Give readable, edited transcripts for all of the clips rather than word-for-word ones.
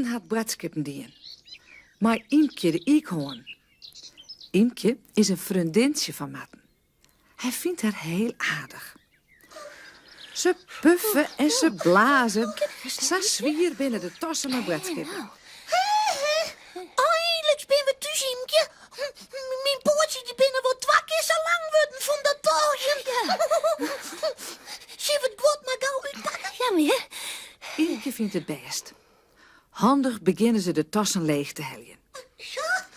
Matten had boodskappen dien. Maar Imke de eekhoorn. Imke is een vriendinnetje van Matten. Hij vindt haar heel aardig. Ze puffen en ze blazen. Ze zwier binnen de tossen met boodskappen. Eindelijk ben we thuis, Imke. Mijn poortje die binnen wordt 2 keer zo lang worden van dat toosje. Zullen we het woord maar gauw uitpakken? Ja, maar Imke vindt het best. Handig beginnen ze de tassen leeg te heljen. Ja?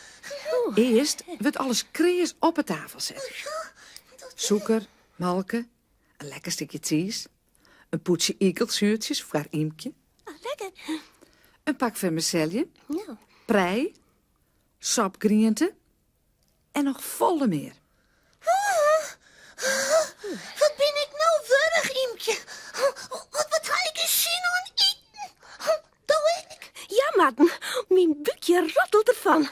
Eerst wordt alles kreeg op de tafel zetten. Suiker, malken, een lekker stukje cheese, een poetsje ekelzuurtjes voor haar Imke, lekker. een pak vermicelje, Ja. prei, sapgriënten en nog volle meer. Wat ben ik nou würdig, Imke. Wat ga ik eens zien aan eten? Doe ik? Ja, Matten, mijn buikje rattelt ervan.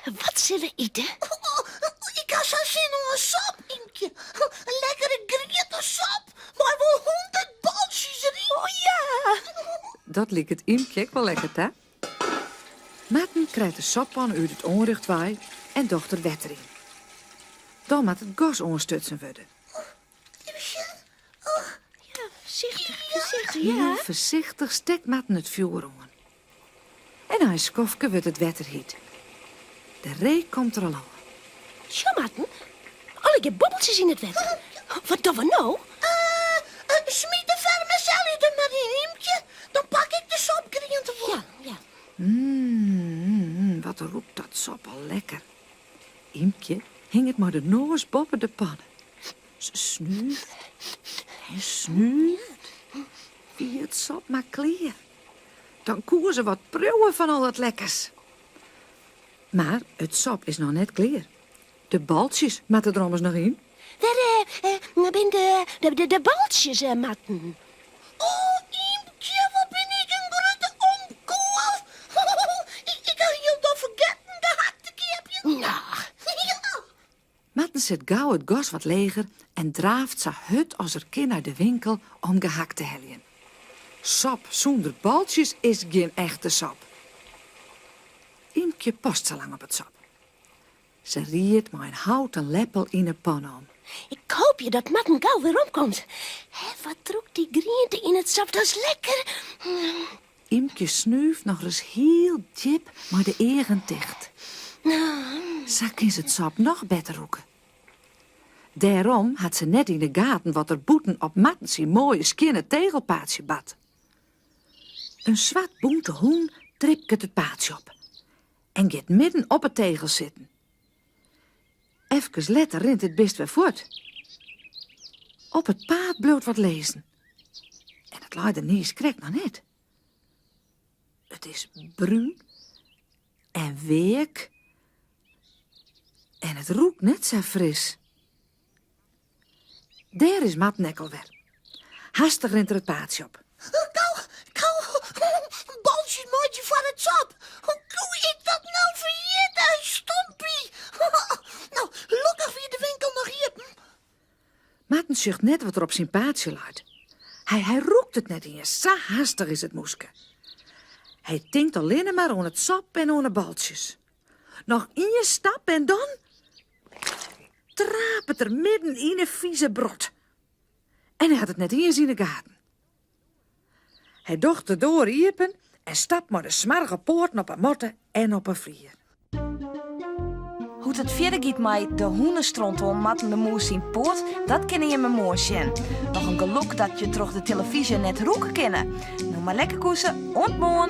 Wat zullen we eten? Ik had zo zin in een sap, Imke. Een lekkere griete sap. Maar wel 100 balsjes erin. Oh ja! Dat liep het Imke wel lekker, hè? Matten krijgt de sappan uit het onrechtwaai en dochter wet erin. Dan moet het gas ondersteunen worden. Ja, voorzichtig, Heel ja. voorzichtig steekt Matten het vuur aan. En hij skofke wordt het wetter heet. De ree komt er al aan. Ja, Matten, alle bobbeltjes in het wet. Wat doen we nou? Smiet de vermicelli er maar in, Imke. Dan pak ik de sapgriënten voor. Ja. Wat roept dat sop al lekker. Imke hing het maar de noos boven de pannen. Ze snuurt en snuurt. Wie het sop maar kleer. Dan koer ze wat pruwen van al dat lekkers. Maar het sop is nog net kleer. De baltjes met de drommers nog in. Waar ben de baltjes, Matten? Oh, Imke, wat ben ik een grote onkoel. Ik had heel dat vergeten, de hakte kipje. Nou, Ja. Matten zet gauw het gas wat leger en draaft ze hut als er kind naar de winkel om gehakt te heljen. Sap zonder baltjes is geen echte sap. Imke past zo lang op het sap. Ze riet maar een houten leppel in een pan om. ik hoop je dat Matten gauw weer omkomt. Wat roekt die griënte in het sap, dat is lekker. Imke snuift nog eens heel diep, maar de egen dicht. Zo kan ze het sap nog beter roeken. Daarom had ze net in de gaten wat er boeten op Mattens mooie skinnen tegelpaadje bad. Een zwart boente hoen tript het paadje op en gaat midden op het tegel zitten. Even later rint het best weer voort. Op het paad bloot wat lezen. En het luide nieuws krijgt nog net. Het is bruin en week en het roekt net zo fris. Daar is Mattenekkel weer. Hastig rent er het paadje op. Balsje maatje van het sap. Hoe doe ik dat nou vergeten, stompie? Nou, gelukkig weer de winkel nog hier. Matten zucht net wat er op zijn paadje luidt. Hij roekt het net in. Zo hastig is het moeske. Hij denkt alleen maar aan het sap en aan de baltjes. Nog één stap en dan traap het er midden in een vieze brot. En hij had het net eens in de gaten. Hij docht de door iepen en stapt maar de smarge poorten op een motte en op een vlier. Hoe het verder gaat met de hoenenstront om Matten de Moes in poort, dat ken je me mooi zien. Nog een geluk dat je terug de televisie net roeken kennen. Nou maar lekker koesen, ontmoen.